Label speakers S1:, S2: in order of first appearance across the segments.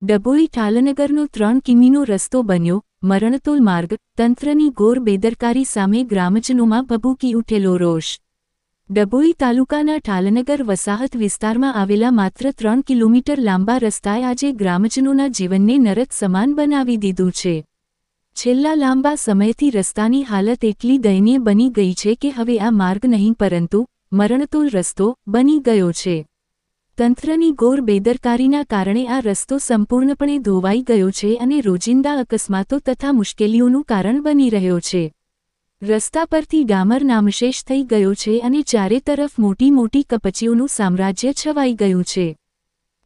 S1: ડભોઈ ઠાલનગરનો 3 કિમીનો રસ્તો બન્યો મરણતોલ માર્ગ, તંત્રની ઘોર બેદરકારી સામે ગ્રામજનોમાં ભભૂકી ઉઠેલો રોષ। ડભોઈ તાલુકાના ઠાલનગર વસાહત વિસ્તારમાં આવેલા માત્ર 3 કિલોમીટર લાંબા રસ્તાએ આજે ગ્રામજનોના જીવનને નરક સમાન બનાવી દીધું છે। છેલ્લા લાંબા સમયથી રસ્તાની હાલત એટલી દયનીય બની ગઈ છે કે હવે આ માર્ગ નહીં પરંતુ મરણતોલ રસ્તો બની ગયો છે। તંત્રની ઘોર બેદરકારીના કારણે આ રસ્તો સંપૂર્ણપણે ધોવાઈ ગયો છે અને રોજિંદા અકસ્માતો તથા મુશ્કેલીઓનું કારણ બની રહ્યો છે। રસ્તા પરથી ડામર નામશેષ થઈ ગયો છે અને ચારે તરફ મોટી મોટી કપચીઓનું સામ્રાજ્ય છવાઈ ગયું છે।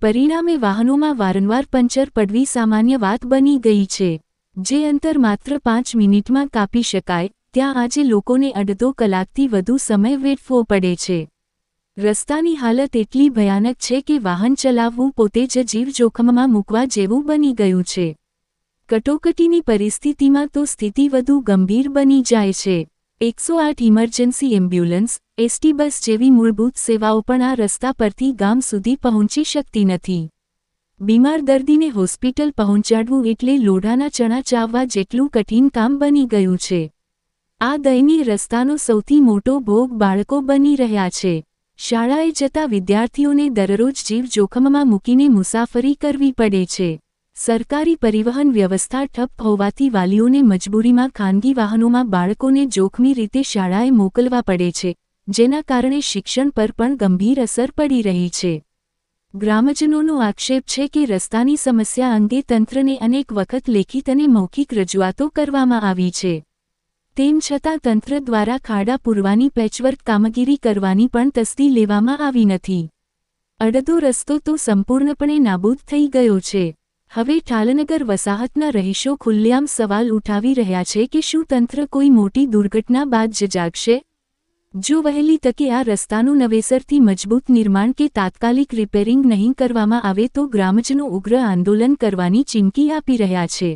S1: પરિણામે વાહનોમાં વારંવાર પંચર પડવી સામાન્ય વાત બની ગઈ છે। જે અંતર માત્ર 5 મિનિટમાં કાપી શકાય ત્યાં આજે લોકોને અડધો કલાકથી વધુ સમય વેઠવો પડે છે। રસ્તાની હાલત એટલી ભયાનક છે કે વાહન ચલાવવું પોતે જ જીવ જોખમમાં મૂકવા જેવું બની ગયું છે। કટોકટીની પરિસ્થિતિમાં તો સ્થિતિ વધુ ગંભીર બની જાય છે। 108 ઇમરજન્સી એમ્બ્યુલન્સ, એસટી બસ જેવી મૂળભૂત સેવાઓ પણ આ રસ્તા પરથી ગામ સુધી પહોંચી શકતી નથી। બીમાર દર્દીને હોસ્પિટલ પહોંચાડવું એટલે લોઢાના ચણા ચાવવા જેટલું કઠિન કામ બની ગયું છે। આ દયનીય રસ્તાનો સૌથી મોટો ભોગ બાળકો બની રહ્યા છે। શાળાએ જતા વિદ્યાર્થીઓને દરરોજ જીવ જોખમમાં મૂકીને મુસાફરી કરવી પડે છે। સરકારી પરિવહન વ્યવસ્થા ઠપ હોવાથી વાલીઓને મજબૂરીમાં ખાનગી વાહનોમાં બાળકોને જોખમી રીતે શાળાએ મોકલવા પડે છે, જેના કારણે શિક્ષણ પર પણ ગંભીર અસર પડી રહી છે। ગ્રામજનોનો આક્ષેપ છે કે રસ્તાની સમસ્યા અંગે તંત્રને અનેક વખત લેખિત અને મૌખિક રજૂઆતો કરવામાં આવી છે। તેમ છતાં તંત્ર દ્વારા ખાડા પૂરવાની પેચવર્ક કામગીરી કરવાની પણ તસ્દી લેવામાં આવી નથી। અડધો રસ્તો તો સંપૂર્ણપણે નાબૂદ થઈ ગયો છે। હવે ઠાલનગર વસાહતના રહીશો ખુલ્લેઆમ સવાલ ઉઠાવી રહ્યા છે કે શું તંત્ર કોઈ મોટી દુર્ઘટના બાદ જ જાગશે? જો વહેલી તકે આ રસ્તાનું નવેસરથી મજબૂત નિર્માણ કે તાત્કાલિક રિપેરિંગ નહીં કરવામાં આવે તો ગ્રામજનો ઉગ્ર આંદોલન કરવાની ચીમકી આપી રહ્યા છે।